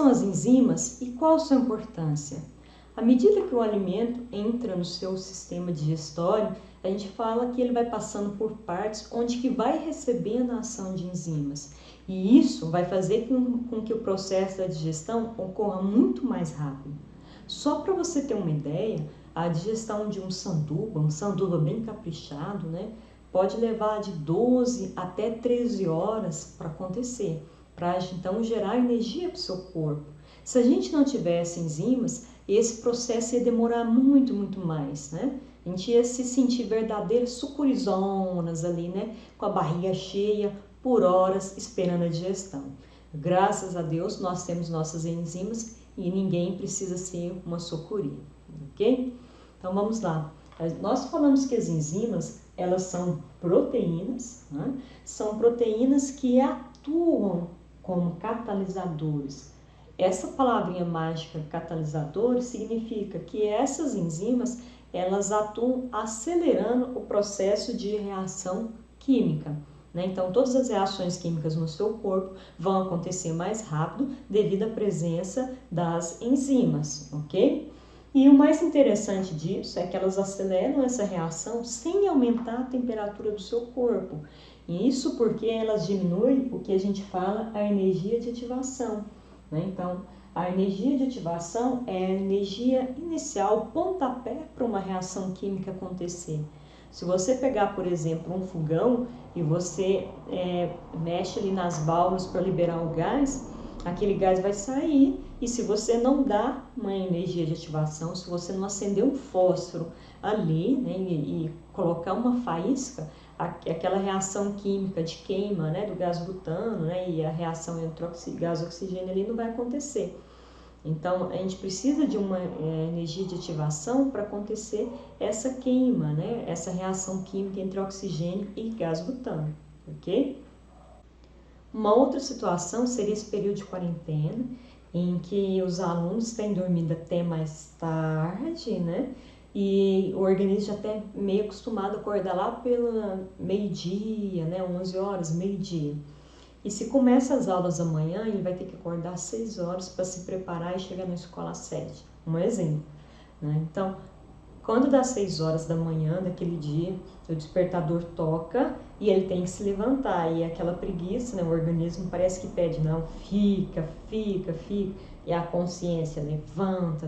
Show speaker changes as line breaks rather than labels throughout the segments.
são as enzimas e qual a sua importância? À medida que o alimento entra no seu sistema digestório, a gente fala que ele vai passando por partes onde que vai recebendo a ação de enzimas. E isso vai fazer com que o processo da digestão ocorra muito mais rápido. Só para você ter uma ideia, a digestão de um sanduba bem caprichado, né, pode levar de 12 até 13 horas para acontecer, para então gerar energia para o seu corpo. Se a gente não tivesse enzimas, esse processo ia demorar muito, muito mais, né? A gente ia se sentir verdadeiras sucurizonas ali, né? Com a barriga cheia por horas esperando a digestão. Graças a Deus nós temos nossas enzimas e ninguém precisa ser uma sucuri, ok? Então vamos lá. Nós falamos que as enzimas, elas são proteínas, né? São proteínas que atuam como catalisadores. Essa palavrinha mágica catalisador significa que essas enzimas, elas atuam acelerando o processo de reação química, né? Então, todas as reações químicas no seu corpo vão acontecer mais rápido devido à presença das enzimas, ok? E o mais interessante disso é que elas aceleram essa reação sem aumentar a temperatura do seu corpo. E isso porque elas diminuem o que a gente fala a energia de ativação, né? Então, a energia de ativação é a energia inicial, pontapé para uma reação química acontecer. Se você pegar, por exemplo, um fogão e você mexe ali nas válvulas para liberar o gás, aquele gás vai sair e se você não dá uma energia de ativação, se você não acender um fósforo ali, né, e colocar uma faísca, aquela reação química de queima, né, do gás butano, né, e a reação entre gás oxigênio ali não vai acontecer. Então, a gente precisa de uma energia de ativação para acontecer essa queima, né, essa reação química entre oxigênio e gás butano, ok? Uma outra situação seria esse período de quarentena, em que os alunos têm dormido até mais tarde, né? E o organismo já está meio acostumado a acordar lá pela meio-dia, né? 11 horas, meio-dia. E se começa as aulas amanhã, ele vai ter que acordar às 6 horas para se preparar e chegar na escola às 7. Um exemplo, né? Então, quando dá 6 horas da manhã daquele dia, o despertador toca e ele tem que se levantar. E aquela preguiça, né, o organismo parece que pede, não, fica. E a consciência levanta,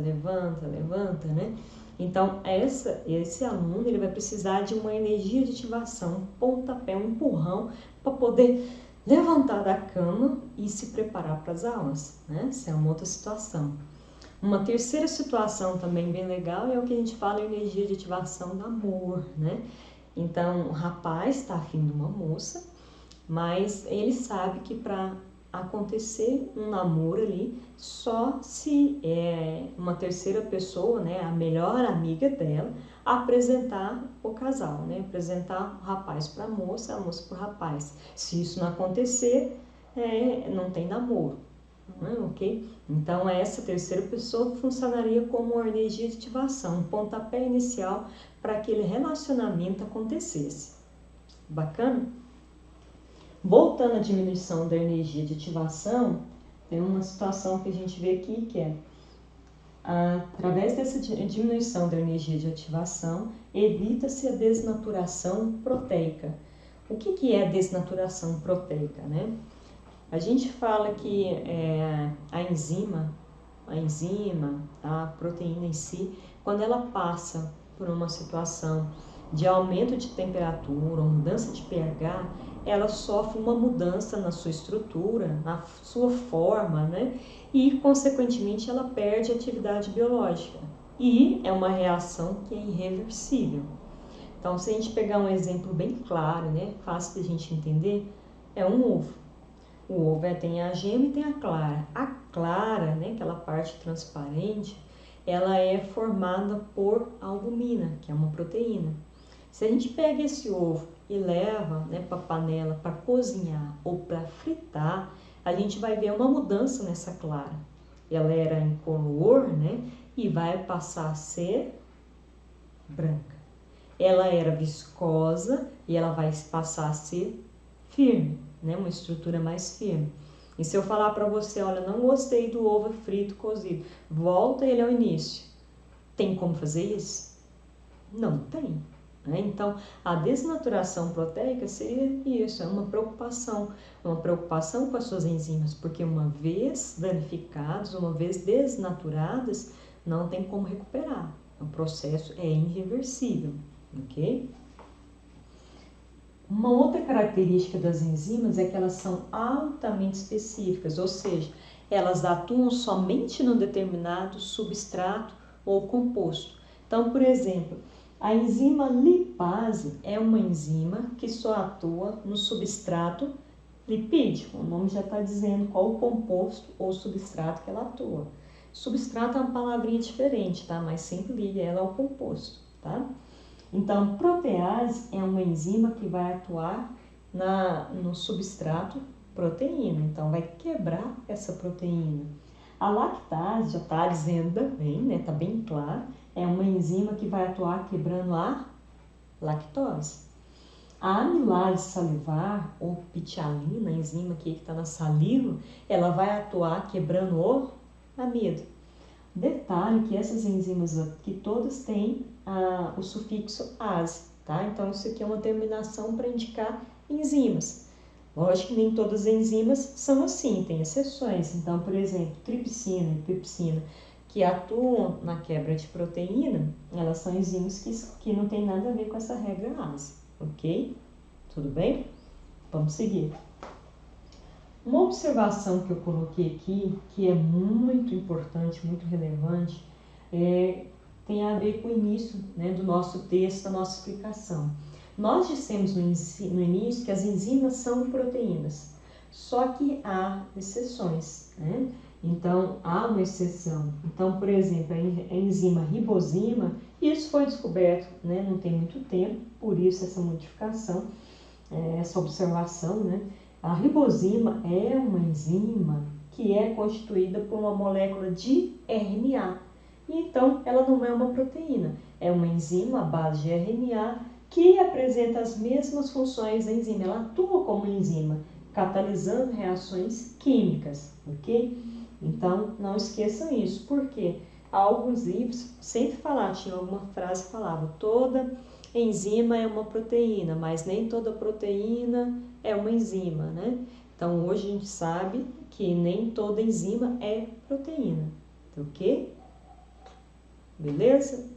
né? Então, esse aluno ele vai precisar de uma energia de ativação, um pontapé, um empurrão para poder levantar da cama e se preparar para as aulas, né? Essa é uma outra situação. Uma terceira situação também bem legal é o que a gente fala energia de ativação do amor, né? Então, o rapaz está afim de uma moça, mas ele sabe que para acontecer um namoro ali, só se uma terceira pessoa, né, a melhor amiga dela, apresentar o casal, né? Apresentar o rapaz para a moça para o rapaz. Se isso não acontecer, não tem namoro. Ok? Então, essa terceira pessoa funcionaria como uma energia de ativação, um pontapé inicial para aquele relacionamento acontecesse. Bacana? Voltando à diminuição da energia de ativação, tem uma situação que a gente vê aqui que é, através dessa diminuição da energia de ativação, evita-se a desnaturação proteica. O que é a desnaturação proteica, né? A gente fala que a enzima, a proteína em si, quando ela passa por uma situação de aumento de temperatura, ou mudança de pH, ela sofre uma mudança na sua estrutura, na sua forma, né? E, consequentemente, ela perde a atividade biológica. E é uma reação que é irreversível. Então, se a gente pegar um exemplo bem claro, né? Fácil de a gente entender, é um ovo. O ovo tem a gema e tem a clara. A clara, né, aquela parte transparente, ela é formada por albumina, que é uma proteína. Se a gente pega esse ovo e leva, né, para a panela para cozinhar ou para fritar, a gente vai ver uma mudança nessa clara. Ela era incolor, né, e vai passar a ser branca. Ela era viscosa e ela vai passar a ser firme, né, uma estrutura mais firme. E se eu falar para você, olha, não gostei do ovo frito cozido, volta ele ao início. Tem como fazer isso? Não tem. Né? Então, a desnaturação proteica seria isso, é uma preocupação com as suas enzimas, porque uma vez danificadas, uma vez desnaturadas, não tem como recuperar. O processo é irreversível, ok? Uma outra característica das enzimas é que elas são altamente específicas, ou seja, elas atuam somente num determinado substrato ou composto. Então, por exemplo, a enzima lipase é uma enzima que só atua no substrato lipídico. O nome já está dizendo qual o composto ou substrato que ela atua. Substrato é uma palavrinha diferente, tá? Mas sempre liga ela ao composto, tá? Então, protease é uma enzima que vai atuar no substrato proteína. Então, vai quebrar essa proteína. A lactase, já está dizendo também, né? Está bem claro, é uma enzima que vai atuar quebrando a lactose. A amilase salivar, ou pitialina, a enzima que está na saliva, ela vai atuar quebrando o amido. Detalhe que essas enzimas aqui todas têm o sufixo ase, tá? Então, isso aqui é uma terminação para indicar enzimas. Lógico que nem todas as enzimas são assim, tem exceções. Então, por exemplo, tripsina e pepsina, que atuam na quebra de proteína, elas são enzimas que não tem nada a ver com essa regra ase, ok? Tudo bem? Vamos seguir. Uma observação que eu coloquei aqui, que é muito importante, muito relevante, tem a ver com o início, né, do nosso texto, da nossa explicação. Nós dissemos no início que as enzimas são proteínas, só que há exceções, né? Então, há uma exceção. Então, por exemplo, a enzima ribosima, isso foi descoberto, né, não tem muito tempo, por isso essa modificação, essa observação, né? A ribosima é uma enzima que é constituída por uma molécula de RNA. Então, ela não é uma proteína, é uma enzima à base de RNA que apresenta as mesmas funções da enzima. Ela atua como enzima, catalisando reações químicas, ok? Então, não esqueçam isso, porque alguns livros sempre falavam, tinha alguma frase que falava, toda enzima é uma proteína, mas nem toda proteína é uma enzima, né? Então, hoje a gente sabe que nem toda enzima é proteína, ok? Beleza?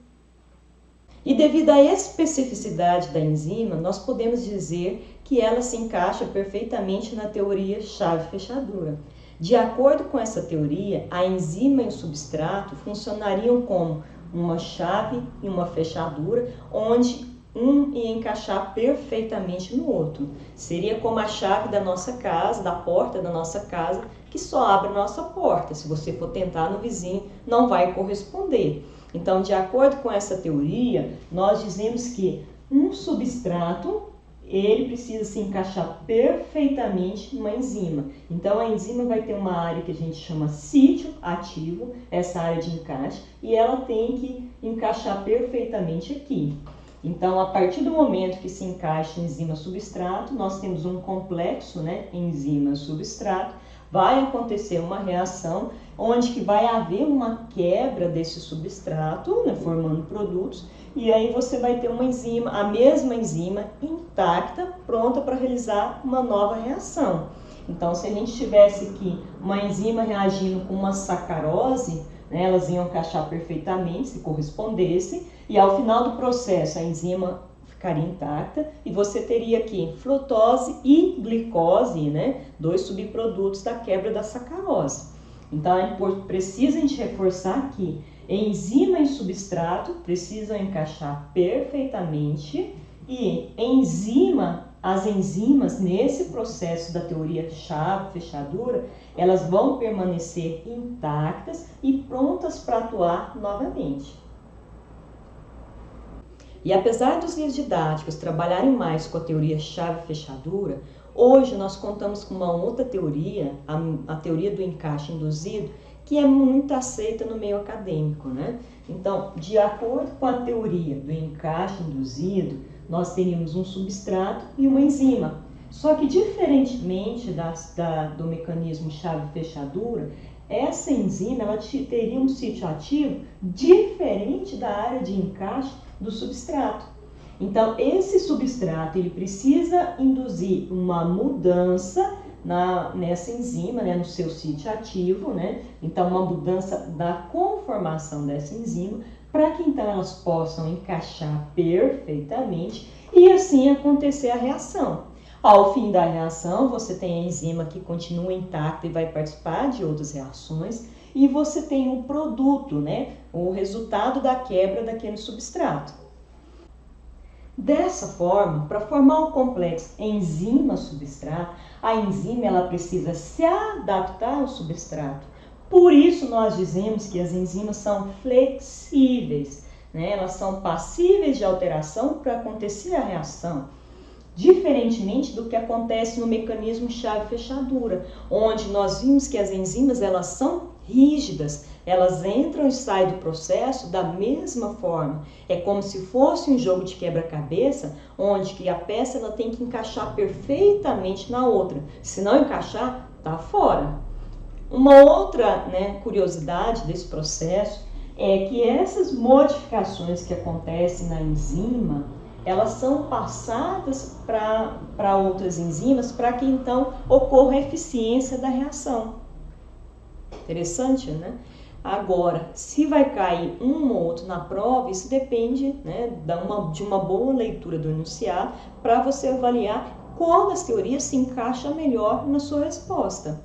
E devido à especificidade da enzima, nós podemos dizer que ela se encaixa perfeitamente na teoria chave-fechadura. De acordo com essa teoria, a enzima e o substrato funcionariam como uma chave e uma fechadura, onde um ia encaixar perfeitamente no outro. Seria como a chave da nossa casa, da porta da nossa casa, que só abre a nossa porta. Se você for tentar no vizinho, não vai corresponder. Então, de acordo com essa teoria, nós dizemos que um substrato, ele precisa se encaixar perfeitamente numa enzima. Então, a enzima vai ter uma área que a gente chama sítio ativo, essa área de encaixe, e ela tem que encaixar perfeitamente aqui. Então, a partir do momento que se encaixa enzima-substrato, nós temos um complexo, né, enzima-substrato, vai acontecer uma reação onde que vai haver uma quebra desse substrato, né, formando produtos, e aí você vai ter uma enzima, a mesma enzima intacta, pronta para realizar uma nova reação. Então, se a gente tivesse aqui uma enzima reagindo com uma sacarose, né, elas iam encaixar perfeitamente, se correspondesse, e ao final do processo a enzima ficaria intacta e você teria aqui frutose e glicose, né, dois subprodutos da quebra da sacarose. Então, precisa a gente reforçar que enzima e substrato precisam encaixar perfeitamente e as enzimas, nesse processo da teoria chave-fechadura, elas vão permanecer intactas e prontas para atuar novamente. E apesar dos guias didáticos trabalharem mais com a teoria chave-fechadura, hoje nós contamos com uma outra teoria, a teoria do encaixe induzido, que é muito aceita no meio acadêmico, né? Então, de acordo com a teoria do encaixe induzido, nós teríamos um substrato e uma enzima. Só que diferentemente do mecanismo chave-fechadura, essa enzima ela teria um sítio ativo diferente da área de encaixe do substrato. Então, esse substrato ele precisa induzir uma mudança nessa enzima, né, no seu sítio ativo, né? Então, uma mudança da conformação dessa enzima para que então elas possam encaixar perfeitamente e assim acontecer a reação. Ao fim da reação, você tem a enzima que continua intacta e vai participar de outras reações, e você tem o produto, né? O resultado da quebra daquele substrato. Dessa forma, para formar o complexo enzima-substrato, a enzima ela precisa se adaptar ao substrato. Por isso, nós dizemos que as enzimas são flexíveis, né? Elas são passíveis de alteração para acontecer a reação. Diferentemente do que acontece no mecanismo chave-fechadura, onde nós vimos que as enzimas elas são rígidas, elas entram e saem do processo da mesma forma. É como se fosse um jogo de quebra-cabeça, onde que a peça ela tem que encaixar perfeitamente na outra. Se não encaixar, tá fora. Uma outra, né, curiosidade desse processo é que essas modificações que acontecem na enzima, elas são passadas para outras enzimas para que então ocorra a eficiência da reação. Interessante, né? Agora, se vai cair um ou outro na prova, isso depende, né, de uma boa leitura do enunciado para você avaliar qual das teorias se encaixa melhor na sua resposta.